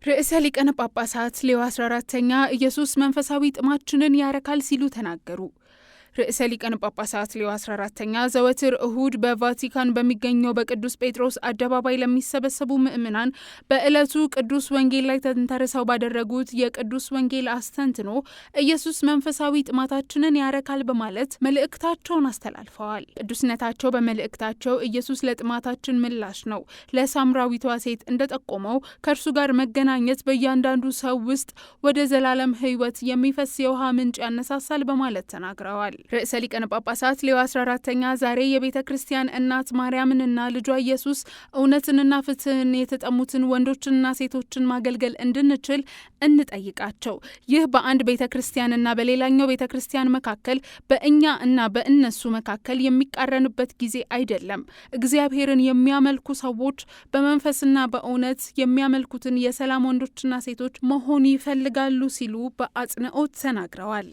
ርዕሰ ሊቃነ ጳጳሳት ሌዮ 14ኛ ኢየሱስ መንፈሳዊ ጥማችንን ያረካል ሲሉ ተናገሩ። ርዕሰ ሊቃነ ጳጳሳት ሌዮ 14ኛ ዘወትር እሁድ በቫቲካን በሚገኘው በቅዱስ ጴጥሮስ አደባባይ ለሚሰበሰቡ ምእምናን በዕለቱ ቅዱስ ወንጌል ላይ ተንተርሰው ባደረጉት የቅዱስ ወንጌል አስተንትኖ ኢየሱስ መንፈሳዊ ጥማታችንን ያረካል በማለት መልእክታቸውን አስተላልፈዋል። ቅዱስነታቸው በመልእክታቸው ኢየሱስ ለጥማታችን ምላሽ ነው፣ ለሳምራዊቷ ሴት እንደጠቆመው ከእርሱ ጋር መገናኘት በእያንዳንዱ ሰው ውስጥ ወደ ዘላለም ሕይወት የሚፈስ የውሃ ምንጭ ያነሳሳል በማለት ተናግረዋል። ርዕሰ ሊቃነ ጳጳሳት ሌዮ 14ኛ ዛሬ የቤተ ክርስቲያን እናት ማርያምንና ልጇ ኢየሱስ እውነትንና ፍትህን የተጠሙትን ወንዶችንና ሴቶችን ማገልገል እንድንችል እንጠይቃቸው። ይህ በአንድ ቤተ ክርስቲያንና በሌላኛው ቤተ ክርስቲያን መካከል፣ በእኛ እና በእነሱ መካከል የሚቃረንበት ጊዜ አይደለም። እግዚአብሔርን የሚያመልኩ ሰዎች በመንፈስና በእውነት የሚያመልኩትን የሰላም ወንዶችና ሴቶች መሆን ይፈልጋሉ ሲሉ በአጽንኦት ተናግረዋል።